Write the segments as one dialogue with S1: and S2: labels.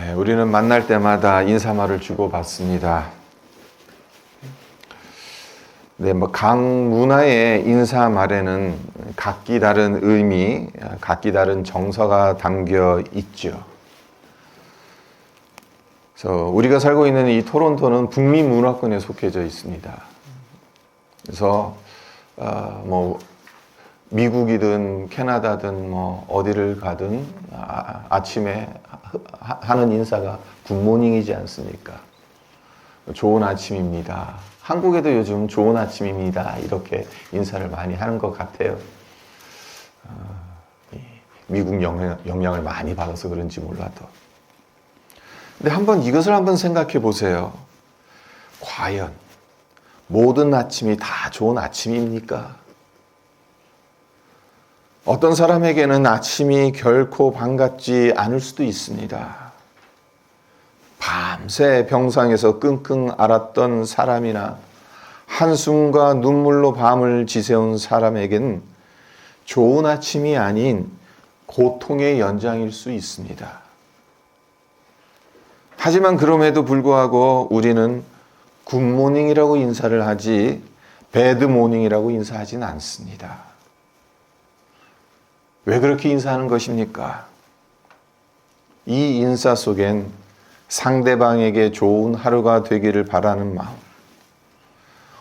S1: 우리는 만날 때마다 인사말을 주고받습니다. 네, 각 문화의 인사말에는 각기 다른 의미, 각기 다른 정서가 담겨 있죠. 그래서 우리가 살고 있는 이 토론토는 북미 문화권에 속해져 있습니다. 그래서 미국이든 캐나다든 어디를 가든 아침에 하는 인사가 굿모닝이지 않습니까? 좋은 아침입니다. 한국에도 요즘 좋은 아침입니다. 이렇게 인사를 많이 하는 것 같아요. 미국 영향을 많이 받아서 그런지 몰라도. 근데 이것을 한번 생각해 보세요. 과연 모든 아침이 다 좋은 아침입니까? 어떤 사람에게는 아침이 결코 반갑지 않을 수도 있습니다. 밤새 병상에서 끙끙 앓았던 사람이나 한숨과 눈물로 밤을 지새운 사람에게는 좋은 아침이 아닌 고통의 연장일 수 있습니다. 하지만 그럼에도 불구하고 우리는 굿모닝이라고 인사를 하지 배드모닝이라고 인사하지는 않습니다. 왜 그렇게 인사하는 것입니까? 이 인사 속엔 상대방에게 좋은 하루가 되기를 바라는 마음,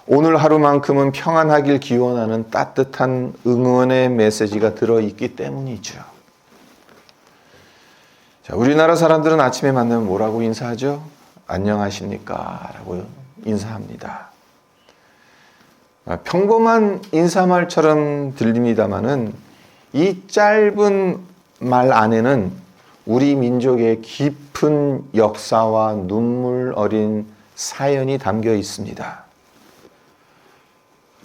S1: 오늘 하루만큼은 평안하길 기원하는 따뜻한 응원의 메시지가 들어있기 때문이죠. 자, 우리나라 사람들은 아침에 만나면 뭐라고 인사하죠? 안녕하십니까? 라고 인사합니다. 평범한 인사말처럼 들립니다마는 이 짧은 말 안에는 우리 민족의 깊은 역사와 눈물 어린 사연이 담겨 있습니다.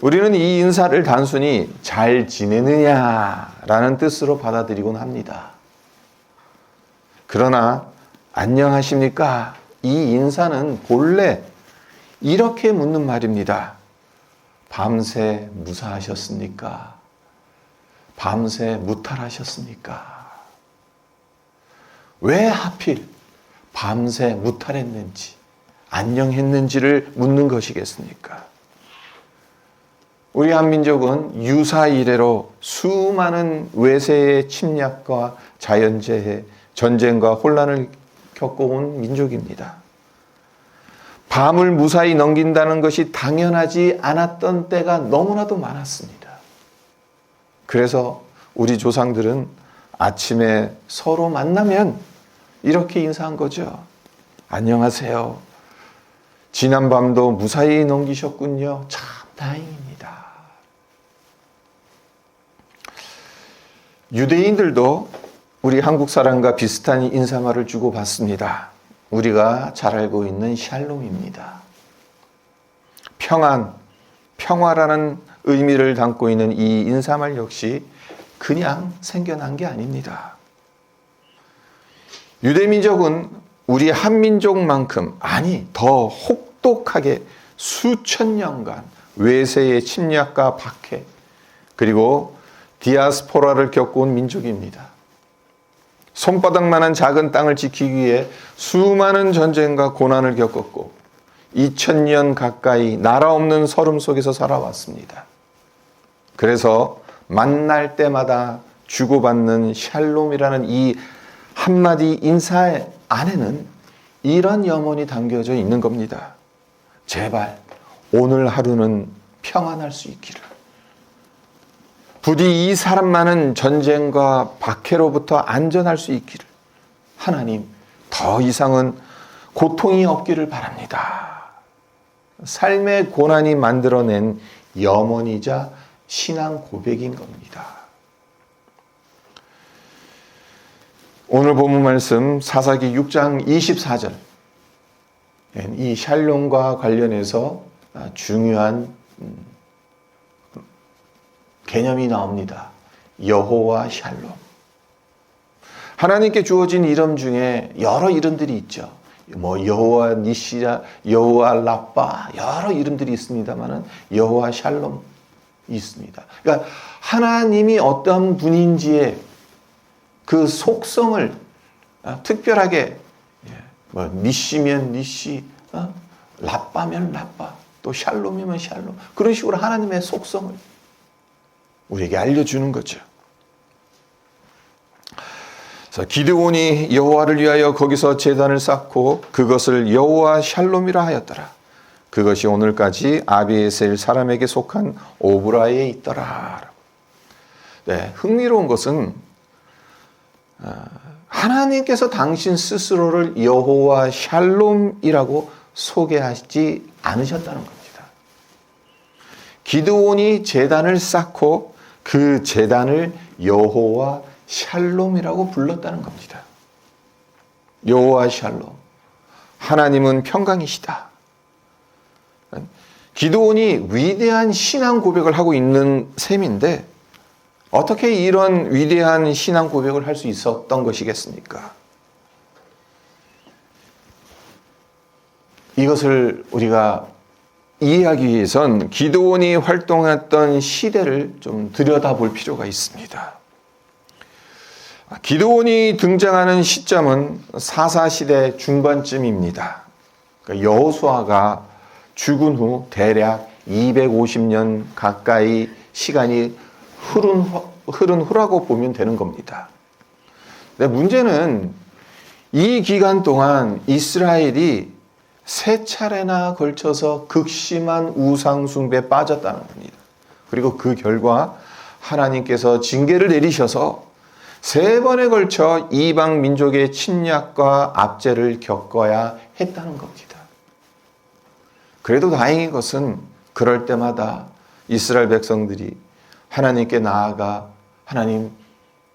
S1: 우리는 이 인사를 단순히 잘 지내느냐라는 뜻으로 받아들이곤 합니다. 그러나 안녕하십니까? 이 인사는 본래 이렇게 묻는 말입니다. 밤새 무사하셨습니까? 밤새 무탈하셨습니까? 왜 하필 밤새 무탈했는지, 안녕했는지를 묻는 것이겠습니까? 우리 한민족은 유사 이래로 수많은 외세의 침략과 자연재해, 전쟁과 혼란을 겪어온 민족입니다. 밤을 무사히 넘긴다는 것이 당연하지 않았던 때가 너무나도 많았습니다. 그래서 우리 조상들은 아침에 서로 만나면 이렇게 인사한 거죠. 안녕하세요. 지난밤도 무사히 넘기셨군요. 참 다행입니다. 유대인들도 우리 한국 사람과 비슷한 인사말을 주고받습니다. 우리가 잘 알고 있는 샬롬입니다. 평안, 평화라는 의미를 담고 있는 이 인사말 역시 그냥 생겨난 게 아닙니다. 유대민족은 우리 한민족만큼, 아니 더 혹독하게 수천 년간 외세의 침략과 박해, 그리고 디아스포라를 겪어온 민족입니다. 손바닥만한 작은 땅을 지키기 위해 수많은 전쟁과 고난을 겪었고 2000년 가까이 나라 없는 서름 속에서 살아왔습니다. 그래서 만날 때마다 주고받는 샬롬이라는 이 한마디 인사 안에는 이런 염원이 담겨져 있는 겁니다. 제발 오늘 하루는 평안할 수 있기를. 부디 이 사람만은 전쟁과 박해로부터 안전할 수 있기를. 하나님, 더 이상은 고통이 없기를 바랍니다. 삶의 고난이 만들어낸 염원이자 신앙 고백인 겁니다. 오늘 본문 말씀 사사기 6장 24절, 이 샬롬과 관련해서 중요한 개념이 나옵니다. 여호와 샬롬. 하나님께 주어진 이름 중에 여러 이름들이 있죠. 여호와 니시라, 여호와 라빠, 여러 이름들이 있습니다만은 여호와 샬롬 있습니다. 그러니까 하나님이 어떤 분인지의 그 속성을 특별하게 뭐 니시면 니시, 라빠면 라빠, 또 샬롬이면 샬롬. 그런 식으로 하나님의 속성을 우리에게 알려주는 거죠. 그래서 기드온이 여호와를 위하여 거기서 제단을 쌓고 그것을 여호와 샬롬이라 하였더라. 그것이 오늘까지 아비에셀 사람에게 속한 오브라에 있더라. 네, 흥미로운 것은 하나님께서 당신 스스로를 여호와 샬롬이라고 소개하지 않으셨다는 겁니다. 기드온이 제단을 쌓고 그 제단을 여호와 샬롬이라고 불렀다는 겁니다. 여호와 샬롬, 하나님은 평강이시다. 기드온이 위대한 신앙 고백을 하고 있는 셈인데 어떻게 이런 위대한 신앙 고백을 할 수 있었던 것이겠습니까? 이것을 우리가 이해하기 위해선 기드온이 활동했던 시대를 좀 들여다볼 필요가 있습니다. 기드온이 등장하는 시점은 사사시대 중반쯤입니다. 그러니까 여호수아가 죽은 후 대략 250년 가까이 시간이 흐른 후라고 보면 되는 겁니다. 근데 문제는 이 기간 동안 이스라엘이 세 차례나 걸쳐서 극심한 우상 숭배에 빠졌다는 겁니다. 그리고 그 결과 하나님께서 징계를 내리셔서 세 번에 걸쳐 이방 민족의 침략과 압제를 겪어야 했다는 겁니다. 그래도 다행인 것은 그럴 때마다 이스라엘 백성들이 하나님께 나아가 하나님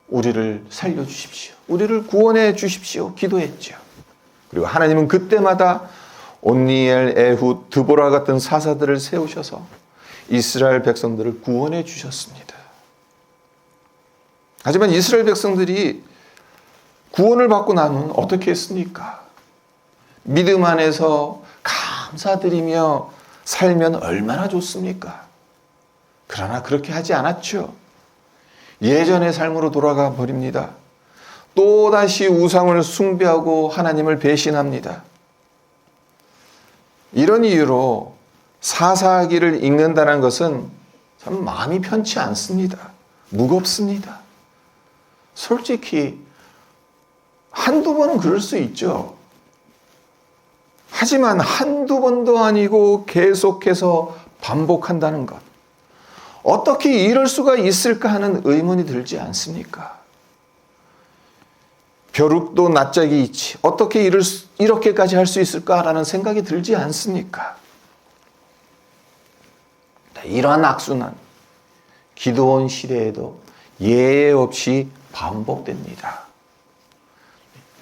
S1: 우리를 살려주십시오. 우리를 구원해 주십시오. 기도했죠. 그리고 하나님은 그때마다 온니엘, 에훗, 드보라 같은 사사들을 세우셔서 이스라엘 백성들을 구원해 주셨습니다. 하지만 이스라엘 백성들이 구원을 받고 나면 어떻게 했습니까? 믿음 안에서 감사드리며 살면 얼마나 좋습니까? 그러나 그렇게 하지 않았죠. 예전의 삶으로 돌아가 버립니다. 또다시 우상을 숭배하고 하나님을 배신합니다. 이런 이유로 사사기를 읽는다는 것은 참 마음이 편치 않습니다. 무겁습니다. 솔직히 한두 번은 그럴 수 있죠. 하지만 한두 번도 아니고 계속해서 반복한다는 것. 어떻게 이럴 수가 있을까 하는 의문이 들지 않습니까? 벼룩도 낯짝이 있지. 어떻게 이렇게까지 할 수 있을까라는 생각이 들지 않습니까? 이러한 악순환, 기드온 시대에도 예외 없이 반복됩니다.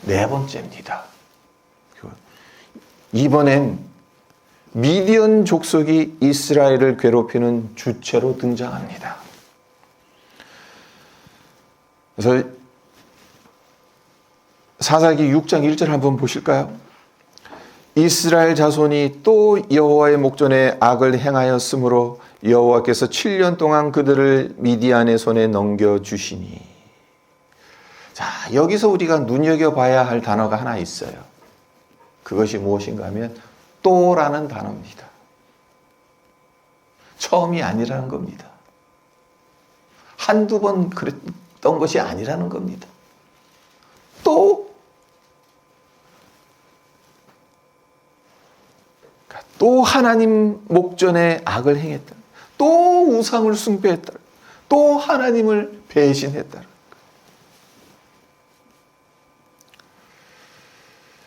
S1: 네 번째입니다. 이번엔 미디안 족속이 이스라엘을 괴롭히는 주체로 등장합니다. 그래서 사사기 6장 1절 한번 보실까요? 이스라엘 자손이 또 여호와의 목전에 악을 행하였으므로 여호와께서 7년 동안 그들을 미디안의 손에 넘겨주시니. 자, 여기서 우리가 눈여겨봐야 할 단어가 하나 있어요. 그것이 무엇인가 하면 또라는 단어입니다. 처음이 아니라는 겁니다. 한두 번 그랬던 것이 아니라는 겁니다. 또 하나님 목전에 악을 행했다. 또 우상을 숭배했다. 또 하나님을 배신했다.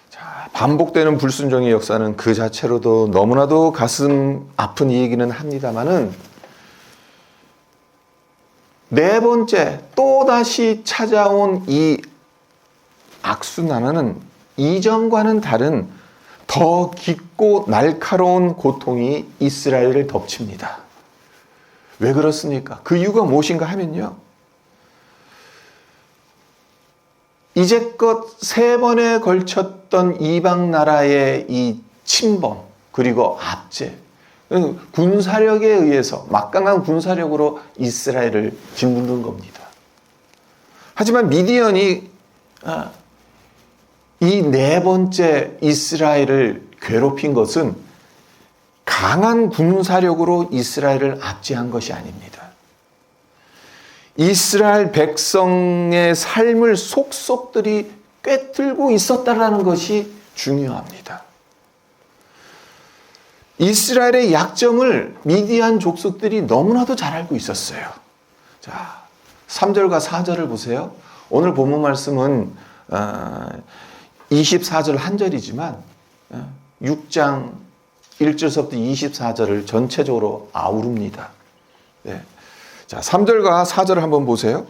S1: 자, 반복되는 불순종의 역사는 그 자체로도 너무나도 가슴 아픈 얘기는 합니다만은 네 번째 또다시 찾아온 이 악순환은 이전과는 다른 더 깊고 날카로운 고통이 이스라엘을 덮칩니다. 왜 그렇습니까? 그 이유가 무엇인가 하면요. 이제껏 세 번에 걸쳤던 이방 나라의 이 침범 그리고 압제, 군사력에 의해서 막강한 군사력으로 이스라엘을 짓누른 겁니다. 하지만 미디안이 이 네 번째 이스라엘을 괴롭힌 것은 강한 군사력으로 이스라엘을 압제한 것이 아닙니다. 이스라엘 백성의 삶을 속속들이 꿰뚫고 있었다라는 것이 중요합니다. 이스라엘의 약점을 미디안 족속들이 너무나도 잘 알고 있었어요. 자, 3절과 4절을 보세요. 오늘 본문 말씀은 24절 한 절이지만 6장 1절서부터 24절을 전체적으로 아우릅니다. 네. 자, 3절과 4절을 한번 보세요.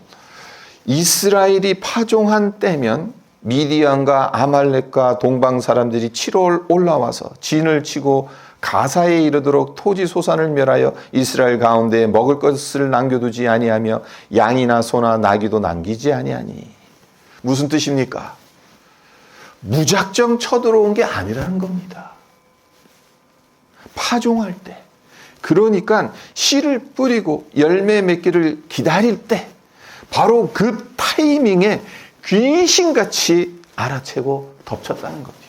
S1: 이스라엘이 파종한 때면 미디안과 아말렉과 동방 사람들이 치러 올라와서 진을 치고 가사에 이르도록 토지 소산을 멸하여 이스라엘 가운데 먹을 것을 남겨두지 아니하며 양이나 소나 나귀도 남기지 아니하니. 무슨 뜻입니까? 무작정 쳐들어온 게 아니라는 겁니다. 파종할 때, 그러니까 씨를 뿌리고 열매 맺기를 기다릴 때 바로 그 타이밍에 귀신같이 알아채고 덮쳤다는 겁니다.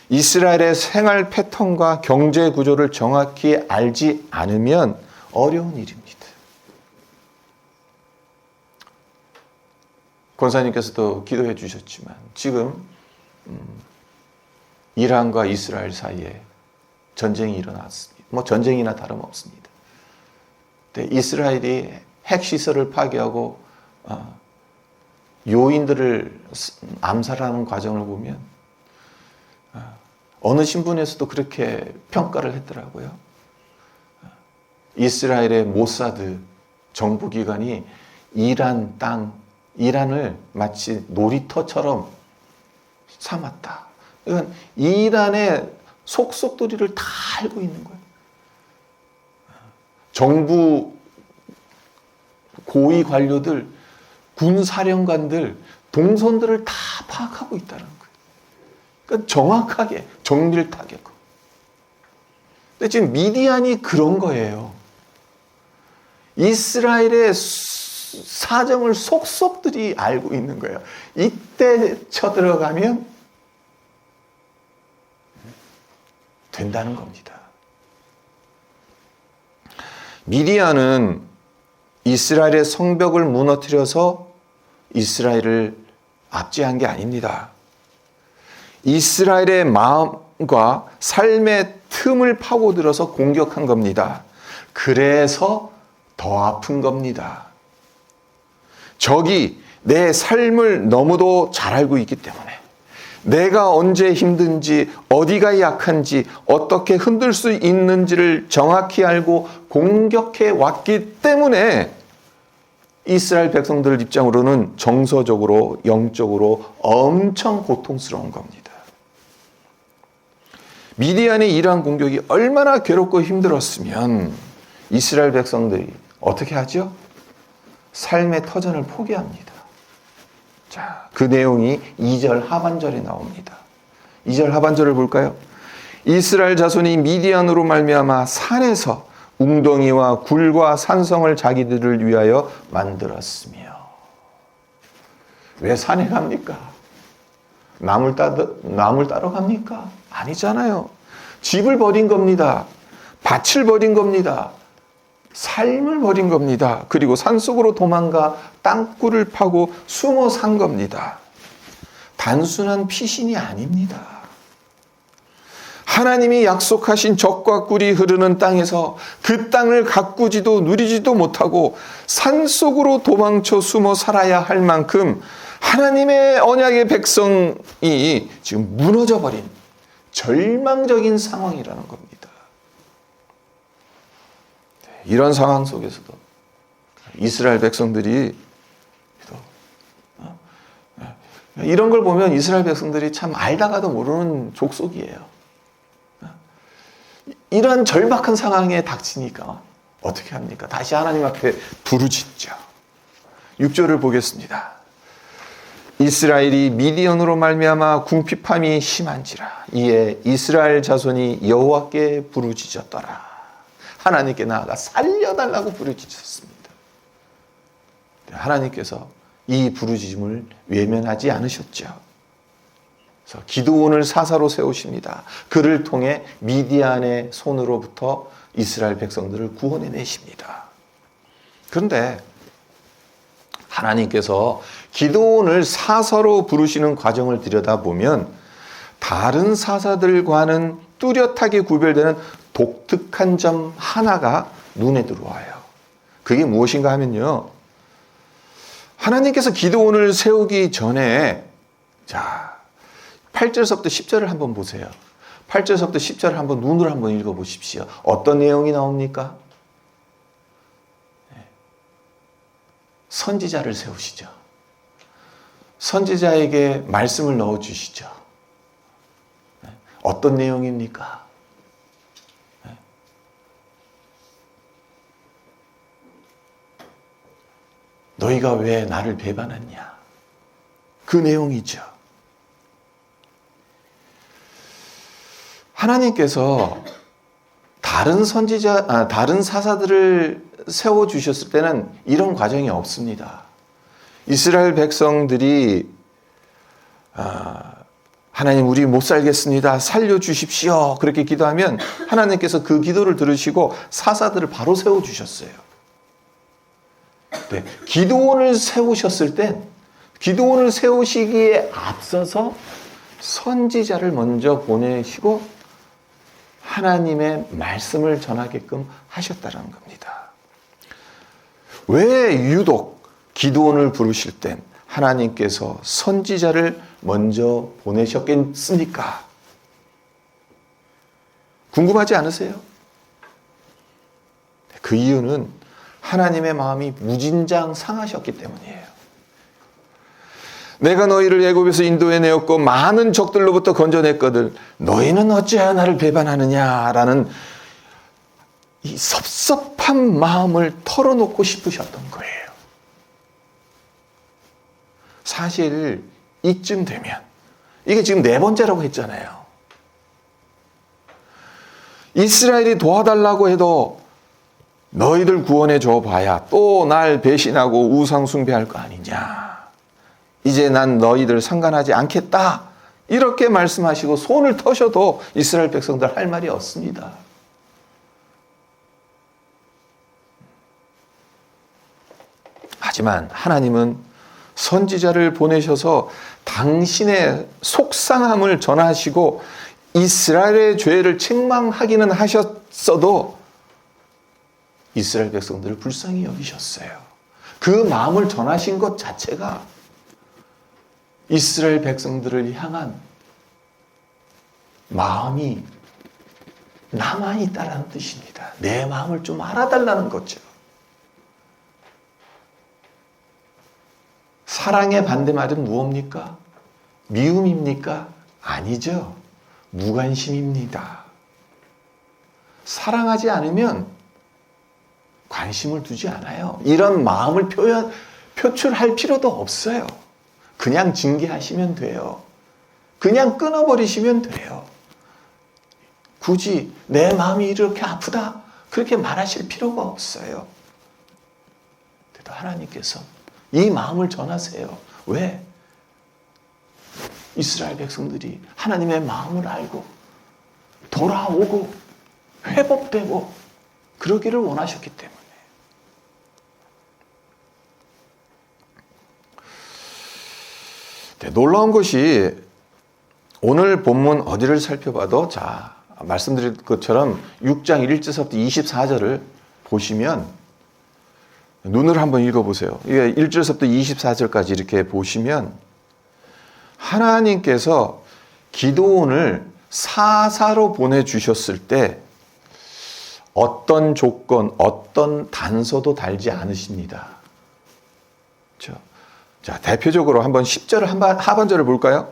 S1: 이스라엘의 생활 패턴과 경제 구조를 정확히 알지 않으면 어려운 일입니다. 권사님께서도 기도해 주셨지만 지금 이란과 이스라엘 사이에 전쟁이 일어났습니다. 뭐 전쟁이나 다름없습니다. 근데 이스라엘이 핵시설을 파괴하고 요인들을 암살하는 과정을 보면 어느 신문에서도 그렇게 평가를 했더라고요. 이스라엘의 모사드 정보기관이 이란을 마치 놀이터처럼 삼았다. 그러니까 이란의 속속들이를 다 알고 있는 거예요. 정부 고위 관료들, 군사령관들, 동선들을 다 파악하고 있다는 거예요. 그러니까 정확하게 정밀 타격. 근데 지금 미디안이 그런 거예요. 이스라엘의 사정을 속속들이 알고 있는 거예요. 이때 쳐들어가면 된다는 겁니다. 미디안은 이스라엘의 성벽을 무너뜨려서 이스라엘을 압제한 게 아닙니다. 이스라엘의 마음과 삶의 틈을 파고들어서 공격한 겁니다. 그래서 더 아픈 겁니다. 적이 내 삶을 너무도 잘 알고 있기 때문에 내가 언제 힘든지, 어디가 약한지, 어떻게 흔들 수 있는지를 정확히 알고 공격해 왔기 때문에 이스라엘 백성들 입장으로는 정서적으로, 영적으로 엄청 고통스러운 겁니다. 미디안의 이러한 공격이 얼마나 괴롭고 힘들었으면 이스라엘 백성들이 어떻게 하죠? 삶의 터전을 포기합니다. 자, 그 내용이 2절 하반절에 나옵니다. 2절 하반절을 볼까요? 이스라엘 자손이 미디안으로 말미암아 산에서 웅덩이와 굴과 산성을 자기들을 위하여 만들었으며. 왜 산에 갑니까? 나물 따러 갑니까? 아니잖아요. 집을 버린 겁니다. 밭을 버린 겁니다. 삶을 버린 겁니다. 그리고 산속으로 도망가 땅굴을 파고 숨어 산 겁니다. 단순한 피신이 아닙니다. 하나님이 약속하신 젖과 꿀이 흐르는 땅에서 그 땅을 가꾸지도 누리지도 못하고 산속으로 도망쳐 숨어 살아야 할 만큼 하나님의 언약의 백성이 지금 무너져버린 절망적인 상황이라는 겁니다. 이런 상황 속에서도 이스라엘 백성들이 이런 걸 보면 이스라엘 백성들이 참 알다가도 모르는 족속이에요. 이런 절박한 상황에 닥치니까 어떻게 합니까? 다시 하나님 앞에 부르짖죠. 6절을 보겠습니다. 이스라엘이 미디안으로 말미암아 궁핍함이 심한지라 이에 이스라엘 자손이 여호와께 부르짖었더라. 하나님께 나아가 살려달라고 부르짖었습니다. 하나님께서 이 부르짖음을 외면하지 않으셨죠. 그래서 기드온을 사사로 세우십니다. 그를 통해 미디안의 손으로부터 이스라엘 백성들을 구원해 내십니다. 그런데 하나님께서 기드온을 사사로 부르시는 과정을 들여다보면 다른 사사들과는 뚜렷하게 구별되는 독특한 점 하나가 눈에 들어와요. 그게 무엇인가 하면요, 하나님께서 기드온을 세우기 전에, 자, 8절서부터 10절을 한번 보세요. 8절서부터 10절을 한번 눈으로 한번 읽어보십시오. 어떤 내용이 나옵니까? 선지자를 세우시죠. 선지자에게 말씀을 넣어주시죠. 어떤 내용입니까? 너희가 왜 나를 배반했냐? 그 내용이죠. 하나님께서 다른 사사들을 세워주셨을 때는 이런 과정이 없습니다. 이스라엘 백성들이 하나님 우리 못 살겠습니다. 살려주십시오. 그렇게 기도하면 하나님께서 그 기도를 들으시고 사사들을 바로 세워주셨어요. 네, 기드온을 세우셨을 땐 기드온을 세우시기에 앞서서 선지자를 먼저 보내시고 하나님의 말씀을 전하게끔 하셨다는 겁니다. 왜 유독 기드온을 부르실 땐 하나님께서 선지자를 먼저 보내셨겠습니까? 궁금하지 않으세요? 그 이유는 하나님의 마음이 무진장 상하셨기 때문이에요. 내가 너희를 애굽에서 인도해 내었고 많은 적들로부터 건져냈거든 너희는 어찌하여 나를 배반하느냐라는 이 섭섭한 마음을 털어놓고 싶으셨던 거예요. 사실 이쯤 되면, 이게 지금 4번째라고 했잖아요. 이스라엘이 도와달라고 해도 너희들 구원해 줘 봐야 또 날 배신하고 우상 숭배할 거 아니냐. 이제 난 너희들 상관하지 않겠다. 이렇게 말씀하시고 손을 터셔도 이스라엘 백성들 할 말이 없습니다. 하지만 하나님은 선지자를 보내셔서 당신의 속상함을 전하시고 이스라엘의 죄를 책망하기는 하셨어도 이스라엘 백성들을 불쌍히 여기셨어요. 그 마음을 전하신 것 자체가 이스라엘 백성들을 향한 마음이 나만 있다라는 뜻입니다. 내 마음을 좀 알아달라는 거죠. 사랑의 반대말은 무엇입니까? 미움입니까? 아니죠. 무관심입니다. 사랑하지 않으면 관심을 두지 않아요. 이런 마음을 표출할 필요도 없어요. 그냥 징계하시면 돼요. 그냥 끊어버리시면 돼요. 굳이 내 마음이 이렇게 아프다 그렇게 말하실 필요가 없어요. 그래도 하나님께서 이 마음을 전하세요. 왜? 이스라엘 백성들이 하나님의 마음을 알고 돌아오고 회복되고 그러기를 원하셨기 때문에. 네, 놀라운 것이 오늘 본문 어디를 살펴봐도 자, 말씀드린 것처럼 6장 1절부터 24절을 보시면 눈으로 한번 읽어보세요. 1절부터 24절까지 이렇게 보시면 하나님께서 기드온을 사사로 보내주셨을 때 어떤 조건, 어떤 단서도 달지 않으십니다. 그렇죠? 자, 대표적으로 한번 10절 하반절을 볼까요?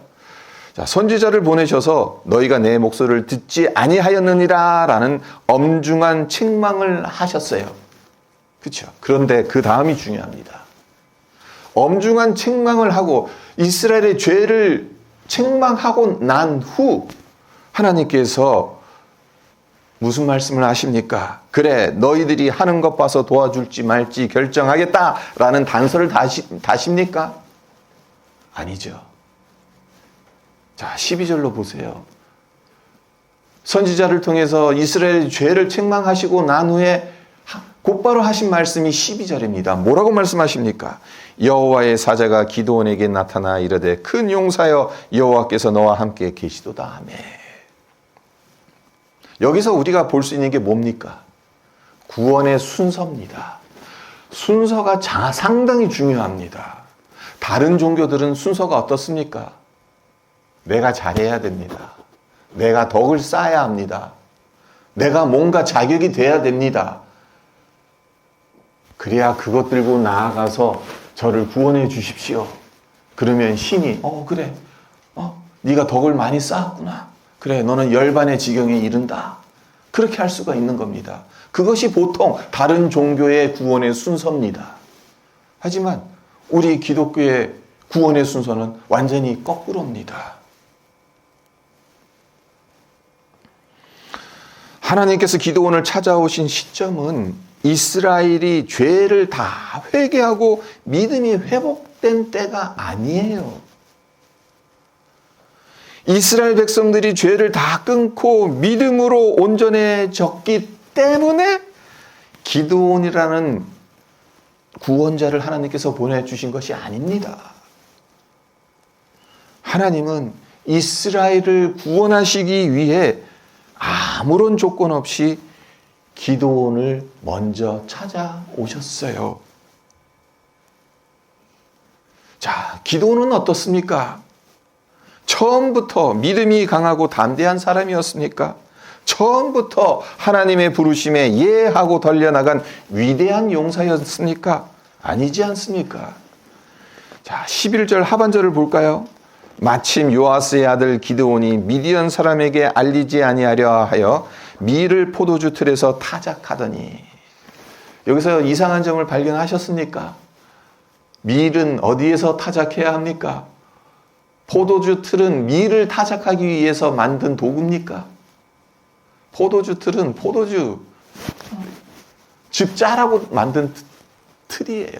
S1: 자, 선지자를 보내셔서 너희가 내 목소리를 듣지 아니하였느니라 라는 엄중한 책망을 하셨어요. 그렇죠? 그런데 그 다음이 중요합니다. 엄중한 책망을 하고 이스라엘의 죄를 책망하고 난 후 하나님께서 무슨 말씀을 하십니까? 그래, 너희들이 하는 것 봐서 도와줄지 말지 결정하겠다라는 단서를 다십니까? 아니죠. 자, 12절로 보세요. 선지자를 통해서 이스라엘의 죄를 책망하시고 난 후에 곧바로 하신 말씀이 12절입니다. 뭐라고 말씀하십니까? 여호와의 사자가 기드온에게 나타나 이르되 큰 용사여 여호와께서 너와 함께 계시도다 하매. 여기서 우리가 볼 수 있는 게 뭡니까? 구원의 순서입니다. 순서가 상당히 중요합니다. 다른 종교들은 순서가 어떻습니까? 내가 잘해야 됩니다. 내가 덕을 쌓아야 합니다. 내가 뭔가 자격이 돼야 됩니다. 그래야 그것 들고 나아가서 저를 구원해 주십시오. 그러면 신이 그래. 네가 덕을 많이 쌓았구나. 그래, 너는 열반의 지경에 이른다. 그렇게 할 수가 있는 겁니다. 그것이 보통 다른 종교의 구원의 순서입니다. 하지만 우리 기독교의 구원의 순서는 완전히 거꾸로입니다. 하나님께서 기드온을 찾아오신 시점은 이스라엘이 죄를 다 회개하고 믿음이 회복된 때가 아니에요. 이스라엘 백성들이 죄를 다 끊고 믿음으로 온전해졌기 때문에 기드온이라는 구원자를 하나님께서 보내주신 것이 아닙니다. 하나님은 이스라엘을 구원하시기 위해 아무런 조건 없이 기드온을 먼저 찾아오셨어요. 자, 기드온은 어떻습니까? 처음부터 믿음이 강하고 담대한 사람이었습니까? 처음부터 하나님의 부르심에 예하고 덜려나간 위대한 용사였습니까? 아니지 않습니까? 자, 11절 하반절을 볼까요? 마침 요아스의 아들 기드온이 미디안 사람에게 알리지 아니하려 하여 밀을 포도주 틀에서 타작하더니. 여기서 이상한 점을 발견하셨습니까? 밀은 어디에서 타작해야 합니까? 포도주 틀은 밀을 타작하기 위해서 만든 도구입니까? 포도주 틀은 포도주 즙 짜라고 만든 틀이에요.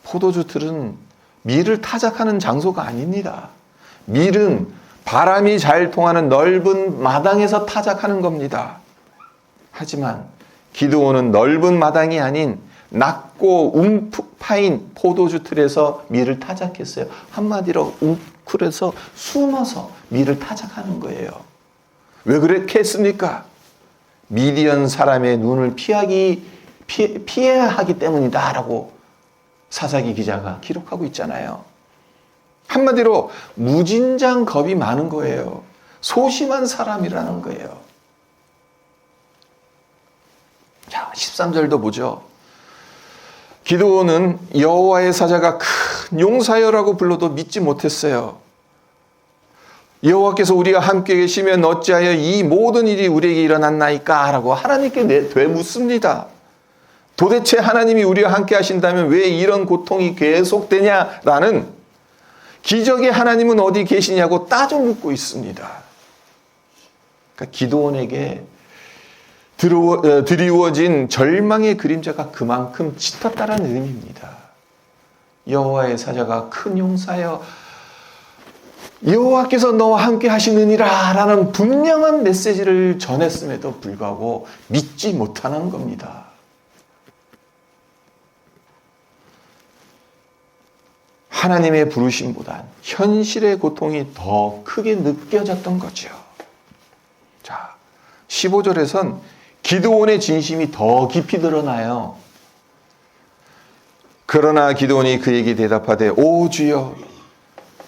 S1: 포도주 틀은 밀을 타작하는 장소가 아닙니다. 밀은 바람이 잘 통하는 넓은 마당에서 타작하는 겁니다. 하지만 기드온은 넓은 마당이 아닌 낮고 움푹 파인 포도주 틀에서 밀을 타작했어요. 한마디로 웅크려서 숨어서 밀을 타작하는 거예요. 왜 그렇게 했습니까? 미디안 사람의 눈을 피해야 하기 때문이다라고 사사기 기자가 기록하고 있잖아요. 한마디로 무진장 겁이 많은 거예요. 소심한 사람이라는 거예요. 자, 13절도 보죠. 기드온은 여호와의 사자가 큰 용사여라고 불러도 믿지 못했어요. 여호와께서 우리가 함께 계시면 어찌하여 이 모든 일이 우리에게 일어났나이까? 라고 하나님께 되묻습니다. 도대체 하나님이 우리와 함께 하신다면 왜 이런 고통이 계속되냐라는 기적의 하나님은 어디 계시냐고 따져 묻고 있습니다. 그러니까 기드온에게 드리워진 절망의 그림자가 그만큼 짙었다라는 의미입니다. 여호와의 사자가 큰 용사여 여호와께서 너와 함께 하시느니라 라는 분명한 메시지를 전했음에도 불구하고 믿지 못하는 겁니다. 하나님의 부르심보단 현실의 고통이 더 크게 느껴졌던 거죠. 자, 15절에선 기드온의 진심이 더 깊이 드러나요. 그러나 기드온이 그에게 대답하되 오 주여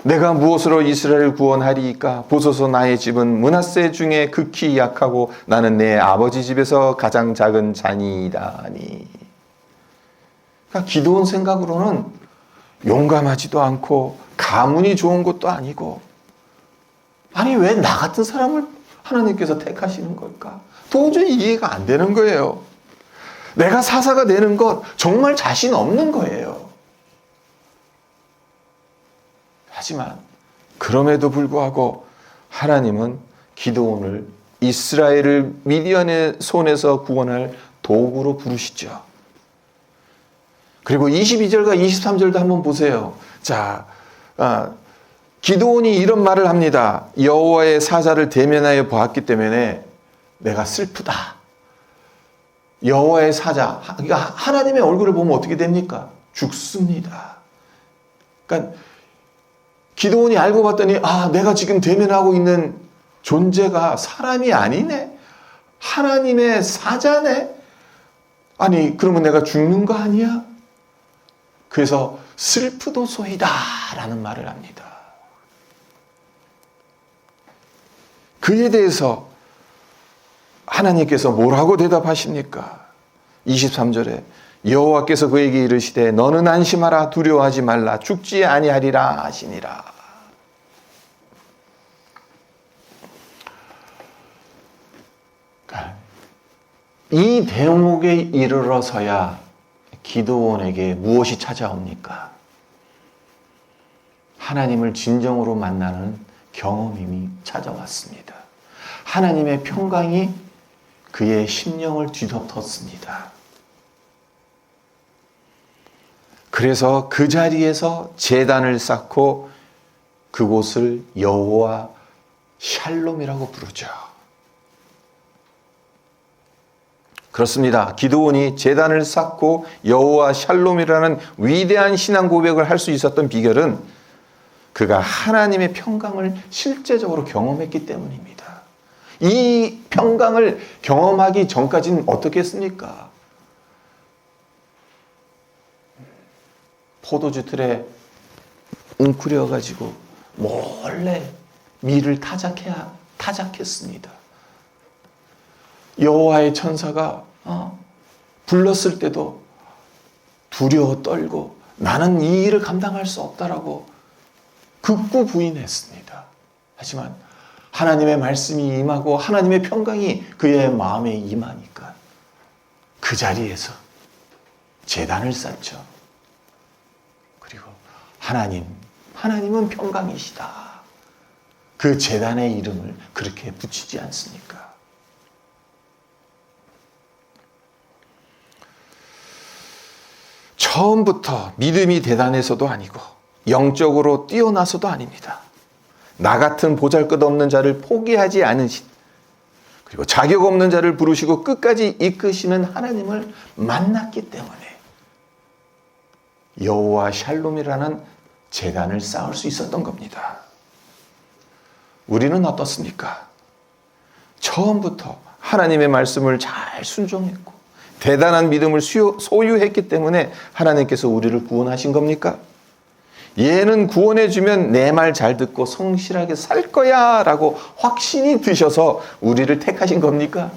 S1: 내가 무엇으로 이스라엘을 구원하리이까? 보소서 나의 집은 므낫세 중에 극히 약하고 나는 내 아버지 집에서 가장 작은 자니이다니. 그러니까 기드온 생각으로는 용감하지도 않고 가문이 좋은 것도 아니고 아니 왜 나 같은 사람을 하나님께서 택하시는 걸까? 도저히 이해가 안 되는 거예요. 내가 사사가 되는 것 정말 자신 없는 거예요. 하지만 그럼에도 불구하고 하나님은 기드온을 이스라엘을 미디안의 손에서 구원할 도구로 부르시죠. 그리고 22절과 23절도 한번 보세요. 자, 기드온이 이런 말을 합니다. 여호와의 사자를 대면하여 보았기 때문에 내가 슬프다. 여호와의 사자, 그러니까 하나님의 얼굴을 보면 어떻게 됩니까? 죽습니다. 그러니까 기드온이 알고 봤더니 내가 지금 대면하고 있는 존재가 사람이 아니네. 하나님의 사자네. 아니 그러면 내가 죽는 거 아니야? 그래서 슬프도소이다 라는 말을 합니다. 그에 대해서 하나님께서 뭐라고 대답하십니까? 23절에 여호와께서 그에게 이르시되 너는 안심하라 두려워하지 말라 죽지 아니하리라 하시니라. 이 대목에 이르러서야 기드온에게 무엇이 찾아옵니까? 하나님을 진정으로 만나는 경험이 찾아왔습니다. 하나님의 평강이 그의 심령을 뒤덮었습니다. 그래서 그 자리에서 제단을 쌓고 그곳을 여호와 샬롬이라고 부르죠. 그렇습니다. 기드온이 제단을 쌓고 여호와 샬롬이라는 위대한 신앙 고백을 할 수 있었던 비결은 그가 하나님의 평강을 실제적으로 경험했기 때문입니다. 이 평강을 경험하기 전까지는 어떻게 했습니까? 포도주 틀에 웅크려가지고 몰래 밀을 타작했습니다. 여호와의 천사가 불렀을 때도 두려워 떨고 나는 이 일을 감당할 수 없다라고 극구 부인했습니다. 하지만 하나님의 말씀이 임하고 하나님의 평강이 그의 마음에 임하니까 그 자리에서 제단을 쌓죠. 그리고 하나님은 평강이시다. 그 제단의 이름을 그렇게 붙이지 않습니까? 처음부터 믿음이 대단해서도 아니고 영적으로 뛰어나서도 아닙니다. 나 같은 보잘것없는 자를 포기하지 않으신, 그리고 자격 없는 자를 부르시고 끝까지 이끄시는 하나님을 만났기 때문에 여호와 샬롬이라는 제단을 쌓을 수 있었던 겁니다. 우리는 어떻습니까? 처음부터 하나님의 말씀을 잘 순종했고 대단한 믿음을 소유했기 때문에 하나님께서 우리를 구원하신 겁니까? 얘는 구원해주면 내 말 잘 듣고 성실하게 살 거야 라고 확신이 드셔서 우리를 택하신 겁니까?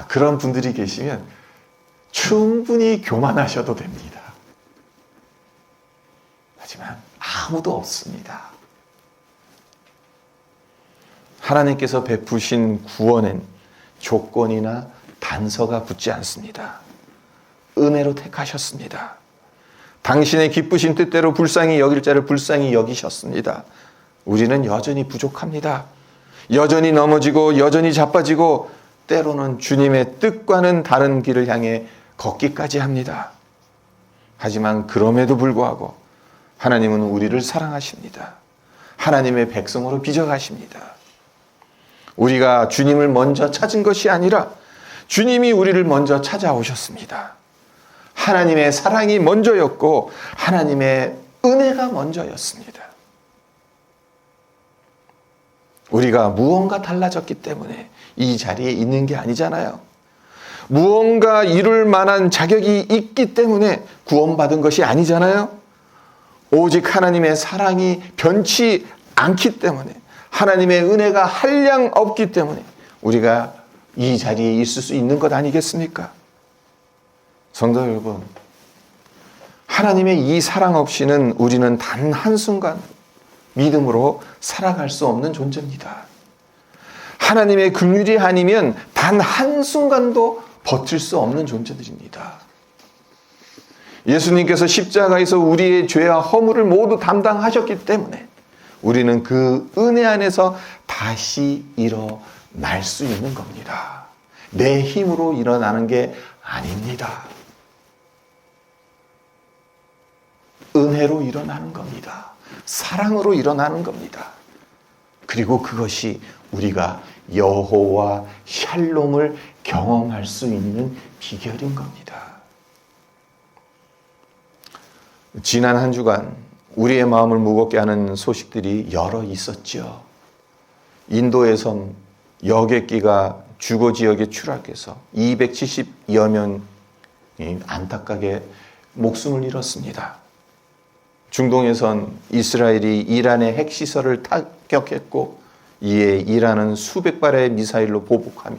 S1: 그런 분들이 계시면 충분히 교만하셔도 됩니다. 하지만 아무도 없습니다. 하나님께서 베푸신 구원엔 조건이나 단서가 붙지 않습니다. 은혜로 택하셨습니다. 당신의 기쁘신 뜻대로 불쌍히 여길 자를 불쌍히 여기셨습니다. 우리는 여전히 부족합니다. 여전히 넘어지고 여전히 자빠지고 때로는 주님의 뜻과는 다른 길을 향해 걷기까지 합니다. 하지만 그럼에도 불구하고 하나님은 우리를 사랑하십니다. 하나님의 백성으로 빚어가십니다. 우리가 주님을 먼저 찾은 것이 아니라 주님이 우리를 먼저 찾아오셨습니다. 하나님의 사랑이 먼저였고 하나님의 은혜가 먼저였습니다. 우리가 무언가 달라졌기 때문에 이 자리에 있는 게 아니잖아요. 무언가 이룰 만한 자격이 있기 때문에 구원받은 것이 아니잖아요. 오직 하나님의 사랑이 변치 않기 때문에 하나님의 은혜가 한량 없기 때문에 우리가 이 자리에 있을 수 있는 것 아니겠습니까? 성도 여러분, 하나님의 이 사랑 없이는 우리는 단 한순간 믿음으로 살아갈 수 없는 존재입니다. 하나님의 긍휼이 아니면 단 한순간도 버틸 수 없는 존재들입니다. 예수님께서 십자가에서 우리의 죄와 허물을 모두 담당하셨기 때문에 우리는 그 은혜 안에서 다시 일어날 수 있는 겁니다. 내 힘으로 일어나는 게 아닙니다. 은혜로 일어나는 겁니다. 사랑으로 일어나는 겁니다. 그리고 그것이 우리가 여호와 샬롬을 경험할 수 있는 비결인 겁니다. 지난 한 주간 우리의 마음을 무겁게 하는 소식들이 여러 있었죠. 인도에선 여객기가 주거 지역에 추락해서 270여 명이 안타깝게 목숨을 잃었습니다. 중동에선 이스라엘이 이란의 핵시설을 타격했고 이에 이란은 수백 발의 미사일로 보복하며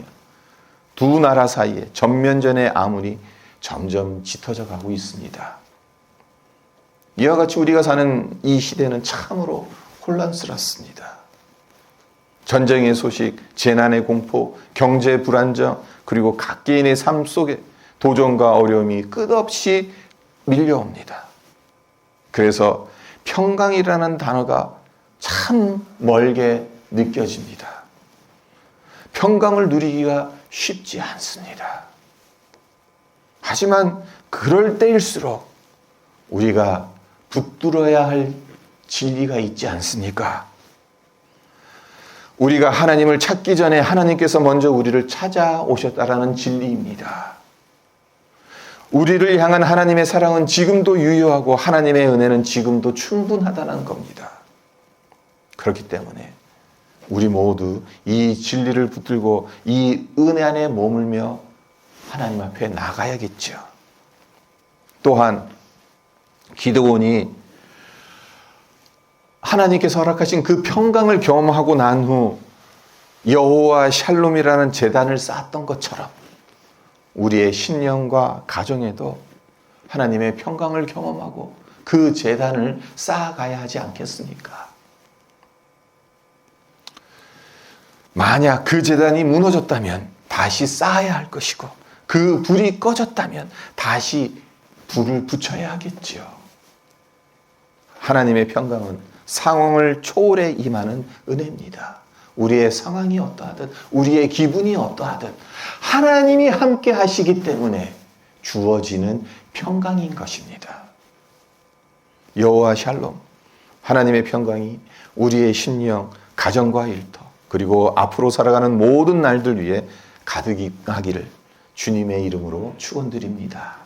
S1: 두 나라 사이에 전면전의 암울이 점점 짙어져 가고 있습니다. 이와 같이 우리가 사는 이 시대는 참으로 혼란스럽습니다. 전쟁의 소식, 재난의 공포, 경제 불안정, 그리고 각개인의 삶 속에 도전과 어려움이 끝없이 밀려옵니다. 그래서 평강이라는 단어가 참 멀게 느껴집니다. 평강을 누리기가 쉽지 않습니다. 하지만 그럴 때일수록 우리가 붙들어야 할 진리가 있지 않습니까? 우리가 하나님을 찾기 전에 하나님께서 먼저 우리를 찾아오셨다라는 진리입니다. 우리를 향한 하나님의 사랑은 지금도 유효하고 하나님의 은혜는 지금도 충분하다는 겁니다. 그렇기 때문에 우리 모두 이 진리를 붙들고 이 은혜 안에 머물며 하나님 앞에 나가야겠죠. 또한 기드온이 하나님께서 허락하신 그 평강을 경험하고 난 후 여호와 샬롬이라는 제단을 쌓았던 것처럼 우리의 신령과 가정에도 하나님의 평강을 경험하고 그 제단을 쌓아가야 하지 않겠습니까? 만약 그 제단이 무너졌다면 다시 쌓아야 할 것이고 그 불이 꺼졌다면 다시 불을 붙여야 하겠지요. 하나님의 평강은 상황을 초월해 임하는 은혜입니다. 우리의 상황이 어떠하든 우리의 기분이 어떠하든 하나님이 함께 하시기 때문에 주어지는 평강인 것입니다. 여호와 샬롬, 하나님의 평강이 우리의 심령, 가정과 일터 그리고 앞으로 살아가는 모든 날들 위해 가득하기를 주님의 이름으로 축원드립니다.